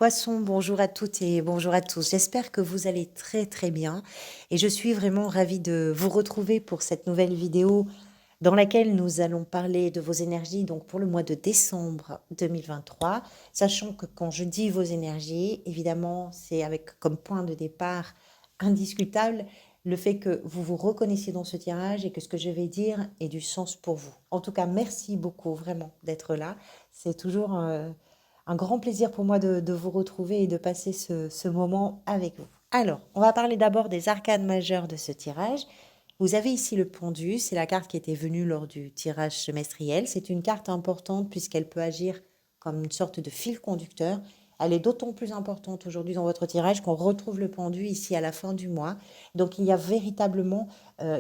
Poisson, bonjour à toutes et bonjour à tous. J'espère que vous allez très très bien et je suis vraiment ravie de vous retrouver pour cette nouvelle vidéo dans laquelle nous allons parler de vos énergies donc pour le mois de décembre 2023, sachant que quand je dis vos énergies, évidemment, c'est avec comme point de départ indiscutable le fait que vous vous reconnaissiez dans ce tirage et que ce que je vais dire ait du sens pour vous. En tout cas, merci beaucoup vraiment d'être là. C'est toujours un grand plaisir pour moi de vous retrouver et de passer ce moment avec vous. Alors, on va parler d'abord des arcanes majeures de ce tirage. Vous avez ici le pendu, c'est la carte qui était venue lors du tirage semestriel. C'est une carte importante puisqu'elle peut agir comme une sorte de fil conducteur. Elle est d'autant plus importante aujourd'hui dans votre tirage qu'on retrouve le pendu ici à la fin du mois. Donc il y a véritablement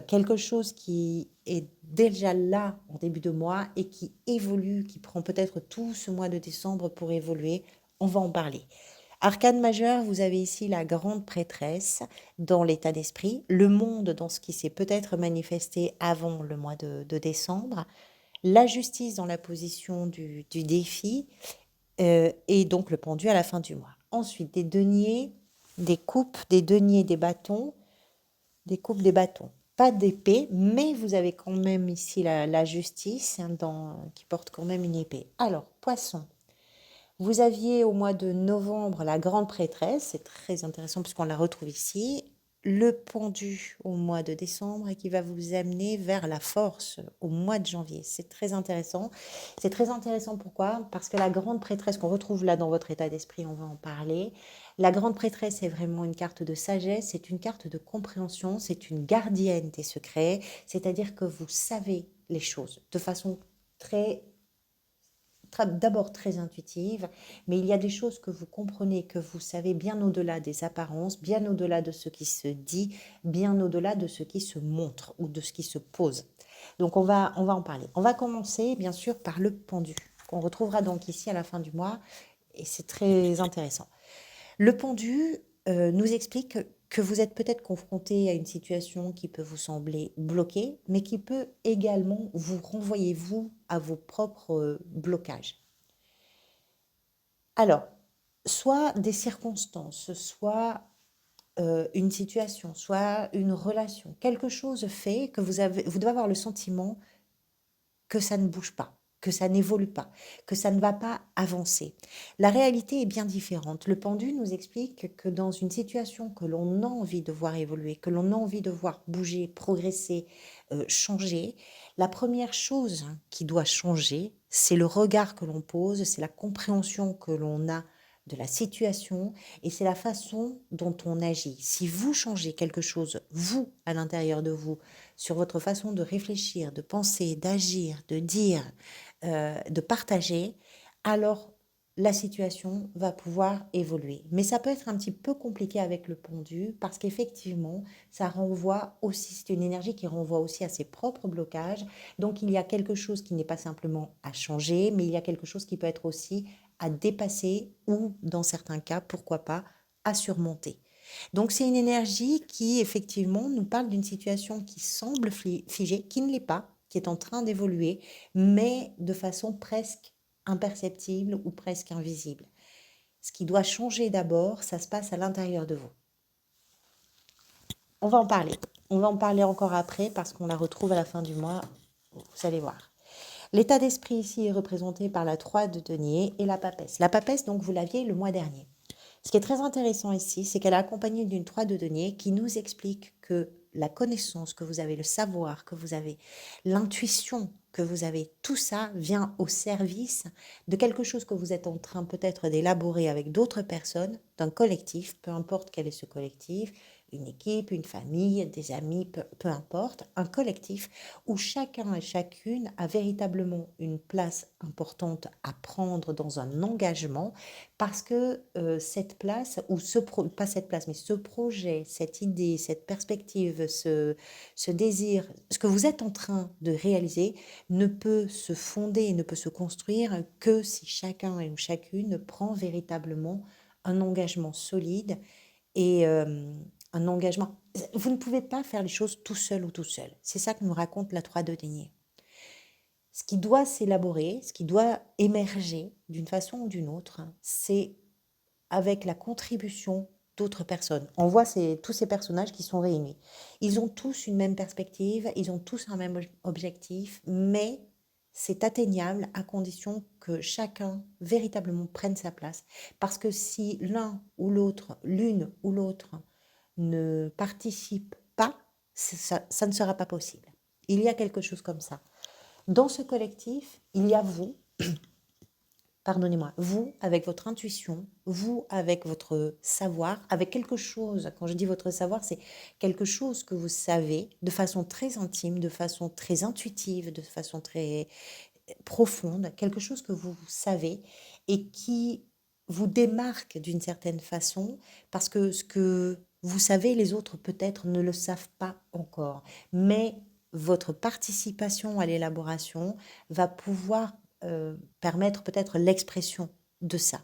quelque chose qui est déjà là en début de mois et qui évolue, qui prend peut-être tout ce mois de décembre pour évoluer. On va en parler. Arcane majeur, vous avez ici la grande prêtresse dans l'état d'esprit, le monde dans ce qui s'est peut-être manifesté avant le mois de décembre, la justice dans la position du défi, et donc le pendu à la fin du mois. Ensuite, des deniers, des coupes, des deniers, des bâtons, des coupes, des bâtons. Pas d'épée, mais vous avez quand même ici la justice qui porte quand même une épée. Alors, poisson. Vous aviez au mois de novembre la grande prêtresse, c'est très intéressant puisqu'on la retrouve ici. Le pendu au mois de décembre et qui va vous amener vers la force au mois de janvier. C'est très intéressant. C'est très intéressant pourquoi? Parce que la grande prêtresse qu'on retrouve là dans votre état d'esprit, on va en parler. La grande prêtresse est vraiment une carte de sagesse, c'est une carte de compréhension, c'est une gardienne des secrets, c'est-à-dire que vous savez les choses de façon très d'abord très intuitive, mais il y a des choses que vous comprenez, que vous savez bien au-delà des apparences, bien au-delà de ce qui se dit, bien au-delà de ce qui se montre ou de ce qui se pose. Donc on va en parler. On va commencer bien sûr par le pendu, qu'on retrouvera donc ici à la fin du mois, et c'est très intéressant. Le pendu nous explique que vous êtes peut-être confronté à une situation qui peut vous sembler bloquée, mais qui peut également vous renvoyer, vous, à vos propres blocages. Alors, soit des circonstances, soit une situation, soit une relation, quelque chose fait que vous devez avoir le sentiment que ça ne bouge pas, que ça n'évolue pas, que ça ne va pas avancer. La réalité est bien différente. Le pendu nous explique que dans une situation que l'on a envie de voir évoluer, que l'on a envie de voir bouger, progresser, changer, la première chose qui doit changer, c'est le regard que l'on pose, c'est la compréhension que l'on a de la situation et c'est la façon dont on agit. Si vous changez quelque chose, vous, à l'intérieur de vous, sur votre façon de réfléchir, de penser, d'agir, de dire, de partager, alors la situation va pouvoir évoluer. Mais ça peut être un petit peu compliqué avec le pendu parce qu'effectivement, ça renvoie aussi, c'est une énergie qui renvoie aussi à ses propres blocages. Donc il y a quelque chose qui n'est pas simplement à changer, mais il y a quelque chose qui peut être aussi à dépasser ou, dans certains cas, pourquoi pas, à surmonter. Donc c'est une énergie qui, effectivement, nous parle d'une situation qui semble figée, qui ne l'est pas, qui est en train d'évoluer, mais de façon presque imperceptible ou presque invisible. Ce qui doit changer d'abord, ça se passe à l'intérieur de vous. On va en parler. On va en parler encore après parce qu'on la retrouve à la fin du mois. Vous allez voir. L'état d'esprit ici est représenté par la 3 de denier et la papesse. La papesse, donc, vous l'aviez le mois dernier. Ce qui est très intéressant ici, c'est qu'elle est accompagnée d'une 3 de denier qui nous explique que la connaissance que vous avez, le savoir que vous avez, l'intuition que vous avez, tout ça vient au service de quelque chose que vous êtes en train peut-être d'élaborer avec d'autres personnes, d'un collectif, peu importe quel est ce collectif, une équipe, une famille, des amis, peu importe, un collectif où chacun et chacune a véritablement une place importante à prendre dans un engagement parce que cette place, ou pas cette place, mais ce projet, cette idée, cette perspective, ce désir, ce que vous êtes en train de réaliser ne peut se fonder, ne peut se construire que si chacun et chacune prend véritablement un engagement solide et un engagement. Vous ne pouvez pas faire les choses tout seul ou tout seul. C'est ça que nous raconte la 3 de denier. Ce qui doit s'élaborer, ce qui doit émerger d'une façon ou d'une autre, c'est avec la contribution d'autres personnes. On voit tous ces personnages qui sont réunis. Ils ont tous une même perspective, ils ont tous un même objectif, mais c'est atteignable à condition que chacun véritablement prenne sa place. Parce que si l'un ou l'autre, l'une ou l'autre ne participe pas, ça ne sera pas possible. Il y a quelque chose comme ça. Dans ce collectif, il y a vous, pardonnez-moi, vous avec votre intuition, vous avec votre savoir, avec quelque chose, quand je dis votre savoir, c'est quelque chose que vous savez de façon très intime, de façon très intuitive, de façon très profonde, quelque chose que vous savez et qui vous démarque d'une certaine façon parce que ce que vous savez, les autres peut-être ne le savent pas encore. Mais votre participation à l'élaboration va pouvoir permettre peut-être l'expression de ça.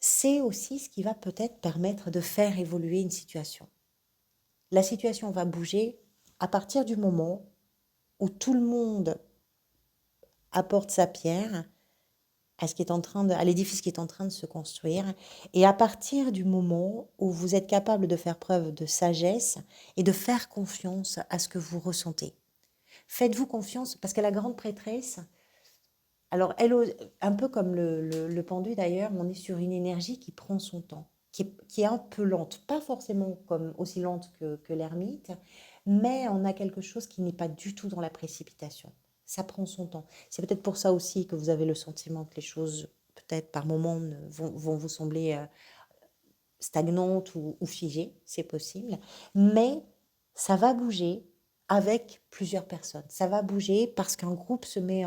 C'est aussi ce qui va peut-être permettre de faire évoluer une situation. La situation va bouger à partir du moment où tout le monde apporte sa pierre à ce qui est à l'édifice qui est en train de se construire. Et à partir du moment où vous êtes capable de faire preuve de sagesse et de faire confiance à ce que vous ressentez. Faites-vous confiance, parce que la grande prêtresse, alors elle, un peu comme le pendu d'ailleurs, on est sur une énergie qui prend son temps, qui est un peu lente, pas forcément comme aussi lente que l'ermite, mais on a quelque chose qui n'est pas du tout dans la précipitation. Ça prend son temps. C'est peut-être pour ça aussi que vous avez le sentiment que les choses, peut-être par moments, vont vous sembler stagnantes ou figées, c'est possible. Mais ça va bouger avec plusieurs personnes. Ça va bouger parce qu'un groupe se met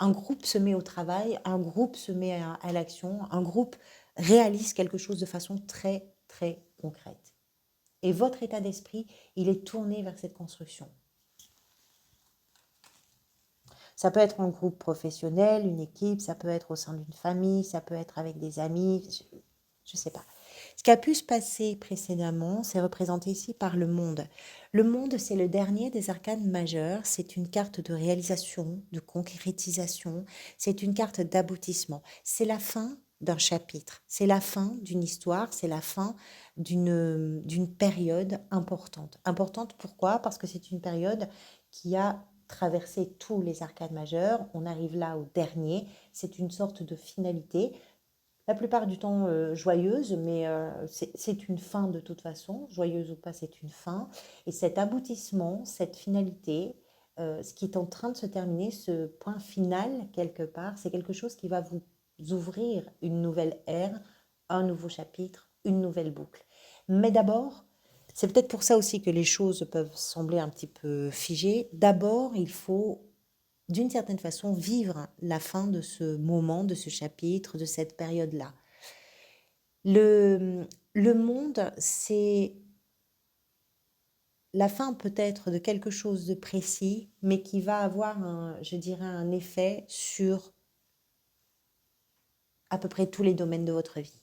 un groupe se met au travail, un groupe se met à l'action, un groupe réalise quelque chose de façon très, très concrète. Et votre état d'esprit, il est tourné vers cette construction. Ça peut être un groupe professionnel, une équipe, ça peut être au sein d'une famille, ça peut être avec des amis, je ne sais pas. Ce qui a pu se passer précédemment, c'est représenté ici par le monde. Le monde, c'est le dernier des arcanes majeurs, c'est une carte de réalisation, de concrétisation, c'est une carte d'aboutissement. C'est la fin d'un chapitre, c'est la fin d'une histoire, c'est la fin d'une période importante. Importante pourquoi? Parce que c'est une période qui a traversé tous les arcanes majeurs. On arrive là au dernier, c'est une sorte de finalité la plupart du temps joyeuse, mais c'est une fin de toute façon, joyeuse ou pas, c'est une fin. Et cet aboutissement, cette finalité, ce qui est en train de se terminer, ce point final quelque part, c'est quelque chose qui va vous ouvrir une nouvelle ère, un nouveau chapitre, une nouvelle boucle. Mais d'abord, c'est peut-être pour ça aussi que les choses peuvent sembler un petit peu figées. D'abord, il faut d'une certaine façon, vivre la fin de ce moment, de ce chapitre, de cette période-là. Le monde, c'est la fin peut-être de quelque chose de précis, mais qui va avoir, je dirais, un effet sur à peu près tous les domaines de votre vie.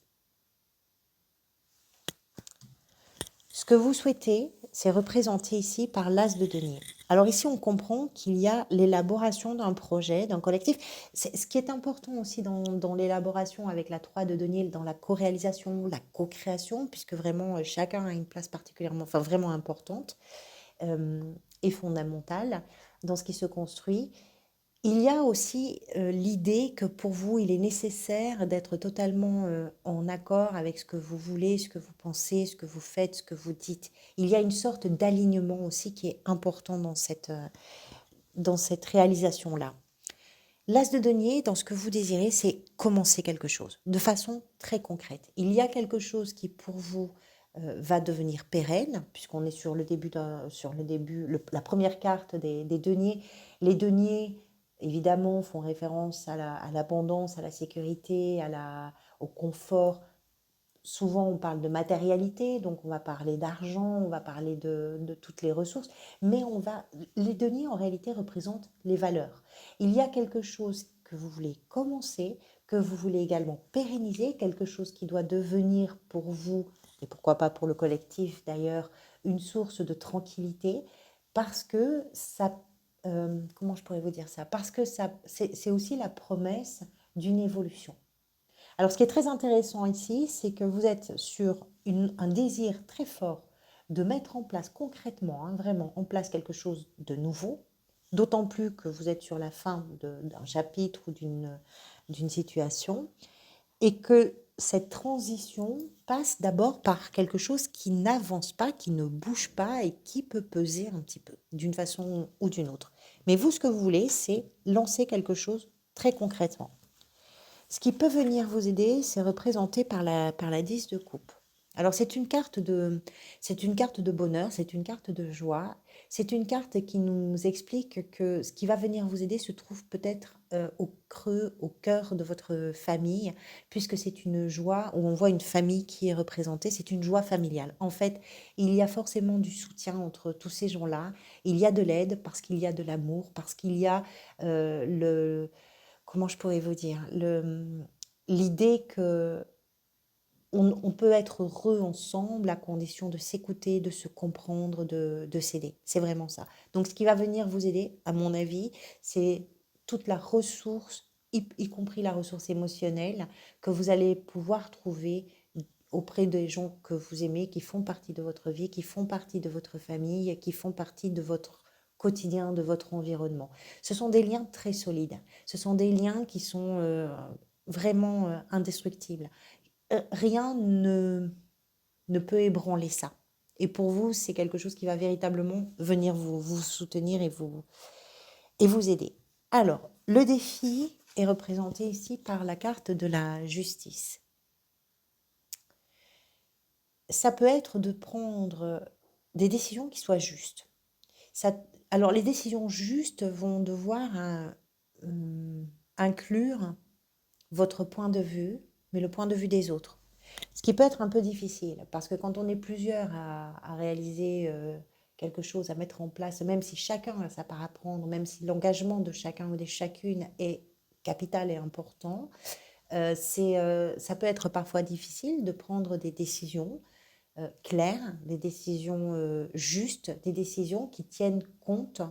Ce que vous souhaitez, c'est représenté ici par l'as de denier. Alors ici, on comprend qu'il y a l'élaboration d'un projet, d'un collectif. Ce qui est important aussi dans l'élaboration avec la 3 de denier, dans la co-réalisation, la co-création, puisque vraiment chacun a une place particulièrement, enfin vraiment importante et fondamentale dans ce qui se construit. Il y a aussi l'idée que pour vous, il est nécessaire d'être totalement en accord avec ce que vous voulez, ce que vous pensez, ce que vous faites, ce que vous dites. Il y a une sorte d'alignement aussi qui est important dans cette réalisation-là. L'as de denier, dans ce que vous désirez, c'est commencer quelque chose de façon très concrète. Il y a quelque chose qui pour vous va devenir pérenne, puisqu'on est sur le début, la première carte des deniers. Les deniers, évidemment, font référence à l'abondance, à la sécurité, au confort. Souvent, on parle de matérialité, donc on va parler d'argent, on va parler de toutes les ressources, mais les deniers en réalité représentent les valeurs. Il y a quelque chose que vous voulez commencer, que vous voulez également pérenniser, quelque chose qui doit devenir pour vous, et pourquoi pas pour le collectif d'ailleurs, une source de tranquillité, parce que ça, comment je pourrais vous dire ça? Parce que ça, c'est aussi la promesse d'une évolution. Alors, ce qui est très intéressant ici, c'est que vous êtes sur un désir très fort de mettre en place concrètement, hein, vraiment en place quelque chose de nouveau, d'autant plus que vous êtes sur la fin d'un chapitre ou d'une situation, et que cette transition passe d'abord par quelque chose qui n'avance pas, qui ne bouge pas et qui peut peser un petit peu, d'une façon ou d'une autre. Mais vous, ce que vous voulez, c'est lancer quelque chose très concrètement. Ce qui peut venir vous aider, c'est représenté par la 10 de coupe. Alors c'est une carte de bonheur, c'est une carte de joie, c'est une carte qui nous explique que ce qui va venir vous aider se trouve peut-être au creux, au cœur de votre famille, puisque c'est une joie où on voit une famille qui est représentée, c'est une joie familiale. En fait, il y a forcément du soutien entre tous ces gens-là, il y a de l'aide parce qu'il y a de l'amour, parce qu'il y a le comment je pourrais vous dire? L'idée que on peut être heureux ensemble à condition de s'écouter, de se comprendre, de s'aider. C'est vraiment ça. Donc ce qui va venir vous aider, à mon avis, c'est toute la ressource, y compris la ressource émotionnelle, que vous allez pouvoir trouver auprès des gens que vous aimez, qui font partie de votre vie, qui font partie de votre famille, qui font partie de votre quotidien, de votre environnement. Ce sont des liens très solides. Ce sont des liens qui sont vraiment indestructibles. Rien ne peut ébranler ça. Et pour vous, c'est quelque chose qui va véritablement venir vous soutenir et vous aider. Alors, le défi est représenté ici par la carte de la justice. Ça peut être de prendre des décisions qui soient justes. Ça, alors, les décisions justes vont devoir inclure votre point de vue, mais le point de vue des autres. Ce qui peut être un peu difficile, parce que quand on est plusieurs à réaliser quelque chose, à mettre en place, même si chacun a sa part à prendre, même si l'engagement de chacun ou de chacune est capital et important, ça peut être parfois difficile de prendre des décisions claires, des décisions justes, des décisions qui tiennent compte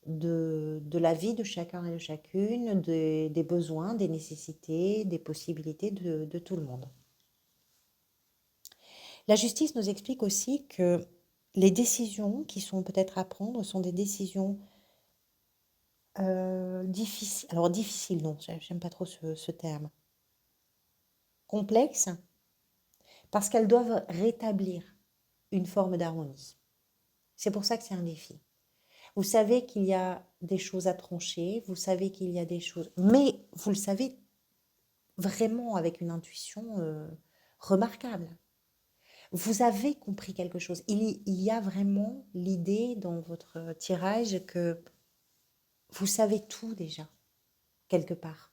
de la vie de chacun et de chacune, des besoins, des nécessités, des possibilités de tout le monde. La justice nous explique aussi que les décisions qui sont peut-être à prendre sont des décisions difficiles. Alors difficiles, non, j'aime pas trop ce terme. Complexes, parce qu'elles doivent rétablir une forme d'harmonie. C'est pour ça que c'est un défi. Vous savez qu'il y a des choses à trancher, vous savez qu'il y a des choses, mais vous le savez vraiment avec une intuition remarquable. Vous avez compris quelque chose. Il y a vraiment l'idée dans votre tirage que vous savez tout déjà, quelque part.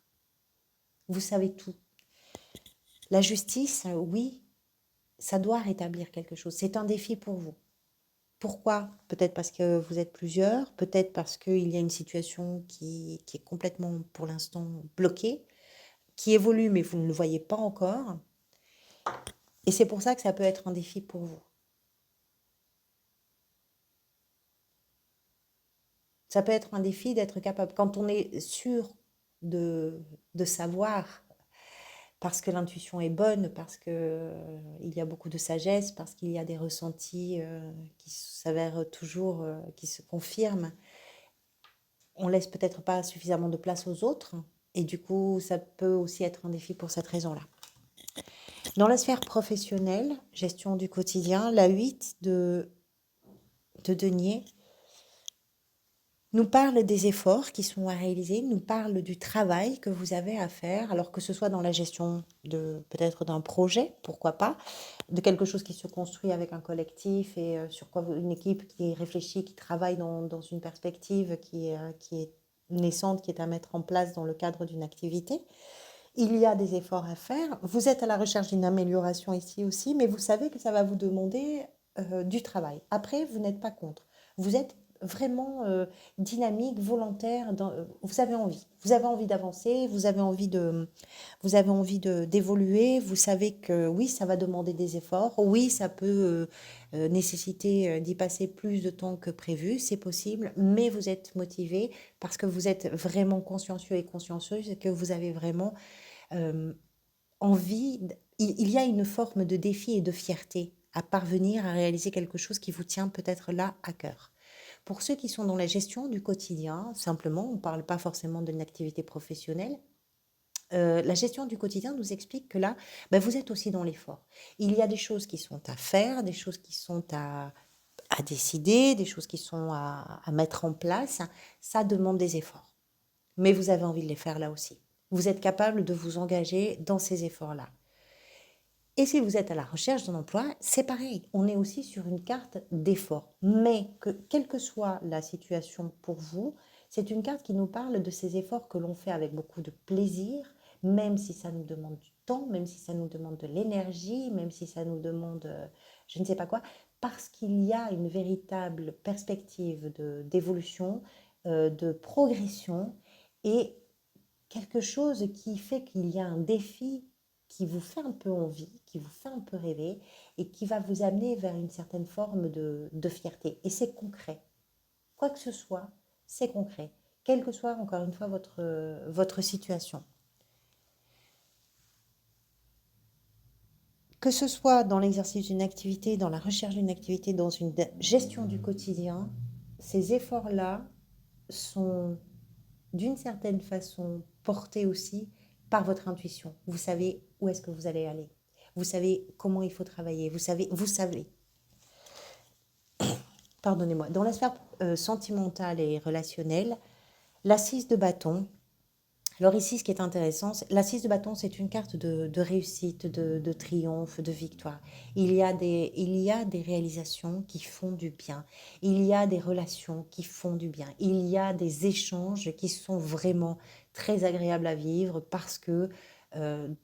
Vous savez tout. La justice, oui, ça doit rétablir quelque chose. C'est un défi pour vous. Pourquoi? Peut-être parce que vous êtes plusieurs, peut-être parce qu'il y a une situation qui est complètement, pour l'instant, bloquée, qui évolue, mais vous ne le voyez pas encore. Et c'est pour ça que ça peut être un défi pour vous. Ça peut être un défi d'être capable, quand on est sûr de savoir, parce que l'intuition est bonne, parce que il y a beaucoup de sagesse, parce qu'il y a des ressentis qui s'avèrent toujours, qui se confirment, on laisse peut-être pas suffisamment de place aux autres, et du coup, ça peut aussi être un défi pour cette raison-là. Dans la sphère professionnelle, gestion du quotidien, la 8 de denier nous parle des efforts qui sont à réaliser, nous parle du travail que vous avez à faire, alors que ce soit dans la gestion de peut-être d'un projet, pourquoi pas, de quelque chose qui se construit avec un collectif et sur quoi une équipe qui réfléchit, qui travaille dans une perspective qui est naissante, qui est à mettre en place dans le cadre d'une activité. Il y a des efforts à faire. Vous êtes à la recherche d'une amélioration ici aussi, mais vous savez que ça va vous demander du travail. Après, vous n'êtes pas contre. Vous êtes vraiment dynamique, volontaire. Vous avez envie d'avancer. Vous avez envie d'évoluer. Vous savez que oui, ça va demander des efforts. Oui, ça peut nécessiter d'y passer plus de temps que prévu. C'est possible, mais vous êtes motivé parce que vous êtes vraiment consciencieux et consciencieuse et que vous avez vraiment envie, il y a une forme de défi et de fierté à parvenir à réaliser quelque chose qui vous tient peut-être là à cœur. Pour ceux qui sont dans la gestion du quotidien, simplement, on ne parle pas forcément d'une activité professionnelle, la gestion du quotidien nous explique que là, bah, vous êtes aussi dans l'effort. Il y a des choses qui sont à faire, des choses qui sont à décider, des choses qui sont à mettre en place. Ça demande des efforts. Mais vous avez envie de les faire là aussi. Vous êtes capable de vous engager dans ces efforts-là. Et si vous êtes à la recherche d'un emploi, c'est pareil. On est aussi sur une carte d'effort. Mais que, quelle que soit la situation pour vous, c'est une carte qui nous parle de ces efforts que l'on fait avec beaucoup de plaisir, même si ça nous demande du temps, même si ça nous demande de l'énergie, même si ça nous demande je ne sais pas quoi, parce qu'il y a une véritable perspective d'évolution, de progression et quelque chose qui fait qu'il y a un défi qui vous fait un peu envie, qui vous fait un peu rêver et qui va vous amener vers une certaine forme de fierté. Et c'est concret. Quoi que ce soit, c'est concret. Quelle que soit, encore une fois, votre situation. Que ce soit dans l'exercice d'une activité, dans la recherche d'une activité, dans une gestion du quotidien, ces efforts-là sont d'une certaine façon porté aussi par votre intuition. Vous savez où est-ce que vous allez aller. Vous savez comment il faut travailler. Vous savez. Pardonnez-moi. Dans la sphère sentimentale et relationnelle, l'assise de bâton. Alors ici, ce qui est intéressant, l'assise de bâton, c'est une carte de réussite, de triomphe, de victoire. Il y a des réalisations qui font du bien. Il y a des relations qui font du bien. Il y a des échanges qui sont vraiment très agréables à vivre parce que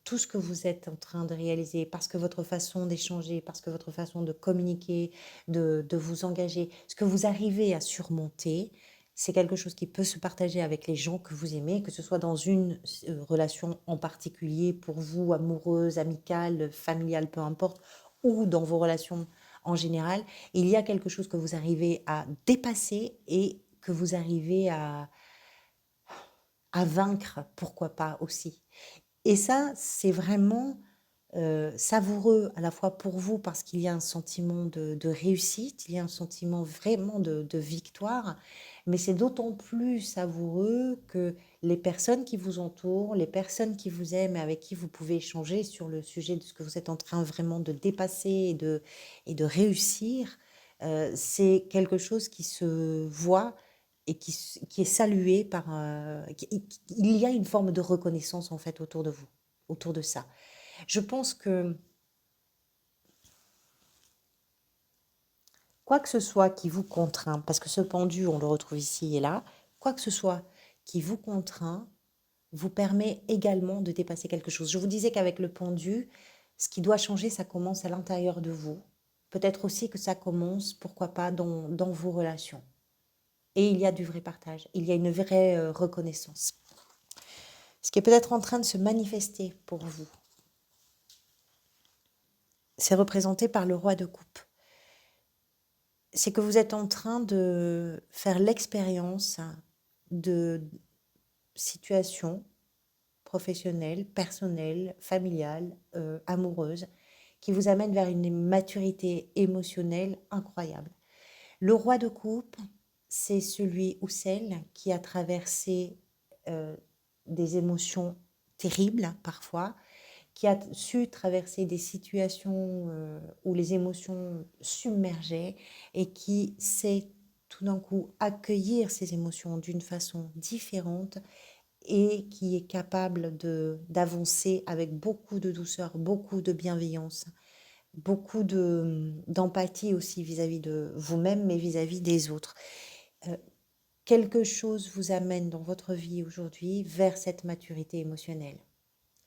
tout ce que vous êtes en train de réaliser, parce que votre façon d'échanger, parce que votre façon de communiquer, de vous engager, ce que vous arrivez à surmonter, c'est quelque chose qui peut se partager avec les gens que vous aimez, que ce soit dans une relation en particulier pour vous, amoureuse, amicale, familiale, peu importe, ou dans vos relations en général. Il y a quelque chose que vous arrivez à dépasser et que vous arrivez à vaincre, pourquoi pas aussi. Et ça, c'est vraiment savoureux à la fois pour vous parce qu'il y a un sentiment de réussite, il y a un sentiment vraiment de victoire, mais c'est d'autant plus savoureux que les personnes qui vous entourent, les personnes qui vous aiment et avec qui vous pouvez échanger sur le sujet de ce que vous êtes en train vraiment de dépasser et de réussir, c'est quelque chose qui se voit et qui est salué par... il y a une forme de reconnaissance en fait autour de vous, autour de ça. Je pense que quoi que ce soit qui vous contraint, parce que ce pendu, on le retrouve ici et là, quoi que ce soit qui vous contraint, vous permet également de dépasser quelque chose. Je vous disais qu'avec le pendu, ce qui doit changer, ça commence à l'intérieur de vous. Peut-être aussi que ça commence, pourquoi pas, dans vos relations. Et il y a du vrai partage, il y a une vraie reconnaissance. Ce qui est peut-être en train de se manifester pour vous, c'est représenté par le roi de coupe. C'est que vous êtes en train de faire l'expérience de situations professionnelles, personnelles, familiales, amoureuses, qui vous amènent vers une maturité émotionnelle incroyable. Le roi de coupe, c'est celui ou celle qui a traversé euh, des émotions terribles parfois, qui a su traverser des situations où les émotions submergeaient et qui sait tout d'un coup accueillir ces émotions d'une façon différente et qui est capable d'avancer avec beaucoup de douceur, beaucoup de bienveillance, beaucoup d'empathie aussi vis-à-vis de vous-même, mais vis-à-vis des autres. Euh, Quelque chose vous amène dans votre vie aujourd'hui vers cette maturité émotionnelle,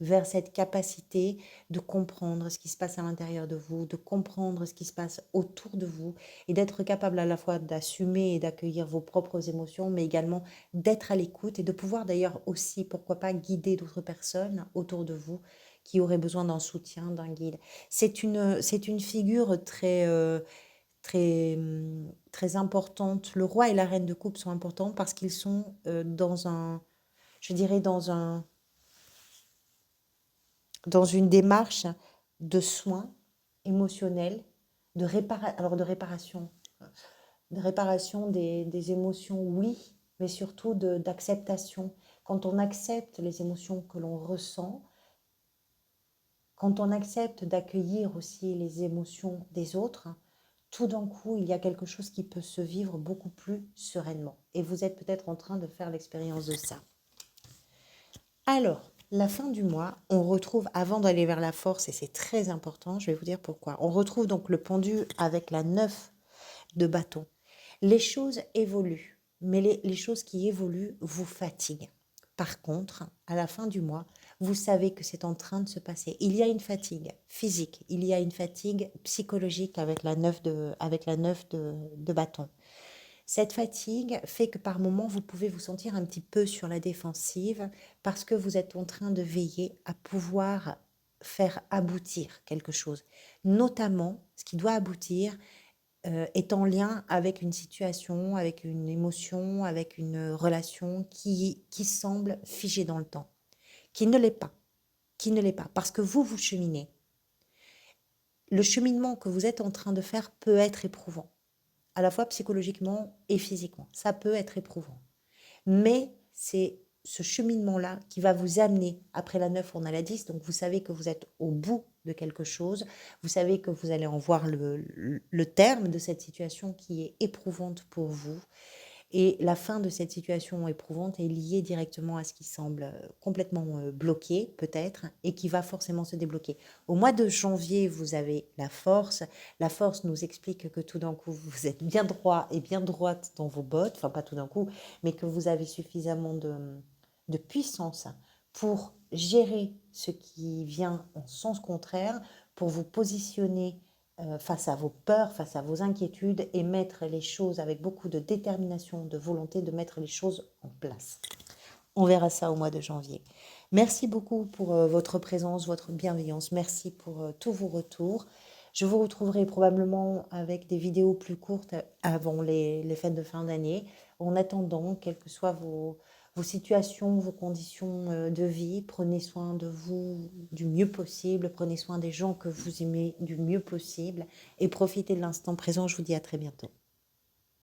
vers cette capacité de comprendre ce qui se passe à l'intérieur de vous, de comprendre ce qui se passe autour de vous et d'être capable à la fois d'assumer et d'accueillir vos propres émotions, mais également d'être à l'écoute et de pouvoir d'ailleurs aussi, pourquoi pas, guider d'autres personnes autour de vous qui auraient besoin d'un soutien, d'un guide. C'est une figure très importante. Le roi et la reine de coupe sont importants parce qu'ils sont je dirais, dans une démarche de soins émotionnels, alors de réparation des émotions, oui, mais surtout d'acceptation. Quand on accepte les émotions que l'on ressent, quand on accepte d'accueillir aussi les émotions des autres, tout d'un coup, il y a quelque chose qui peut se vivre beaucoup plus sereinement. Et vous êtes peut-être en train de faire l'expérience de ça. Alors, la fin du mois, on retrouve, avant d'aller vers la force, et c'est très important, je vais vous dire pourquoi, on retrouve donc le pendu avec la 9 de bâton. Les choses évoluent, mais les choses qui évoluent vous fatiguent. Par contre, à la fin du mois, vous savez que c'est en train de se passer. Il y a une fatigue physique, il y a une fatigue psychologique avec la 9 de bâton. Cette fatigue fait que par moments, vous pouvez vous sentir un petit peu sur la défensive parce que vous êtes en train de veiller à pouvoir faire aboutir quelque chose. Notamment, ce qui doit aboutir est en lien avec une situation, avec une émotion, avec une relation qui semble figée dans le temps, qui ne l'est pas, qui ne l'est pas, parce que vous cheminez. Le cheminement que vous êtes en train de faire peut être éprouvant, à la fois psychologiquement et physiquement. Ça peut être éprouvant. Mais c'est ce cheminement-là qui va vous amener, après la 9, on a la 10, donc vous savez que vous êtes au bout de quelque chose, vous savez que vous allez en voir le terme de cette situation qui est éprouvante pour vous. Et la fin de cette situation éprouvante est liée directement à ce qui semble complètement bloqué, peut-être, et qui va forcément se débloquer. Au mois de janvier, vous avez la force. La force nous explique que tout d'un coup, vous êtes bien droit et bien droite dans vos bottes, enfin pas tout d'un coup, mais que vous avez suffisamment de puissance pour gérer ce qui vient en sens contraire, pour vous positionner face à vos peurs, face à vos inquiétudes et mettre les choses avec beaucoup de détermination, de volonté de mettre les choses en place. On verra ça au mois de janvier. Merci beaucoup pour votre présence, votre bienveillance. Merci pour tous vos retours. Je vous retrouverai probablement avec des vidéos plus courtes avant les fêtes de fin d'année. En attendant, quelles que soient vos situations, vos conditions de vie, prenez soin de vous du mieux possible, prenez soin des gens que vous aimez du mieux possible et profitez de l'instant présent. Je vous dis à très bientôt.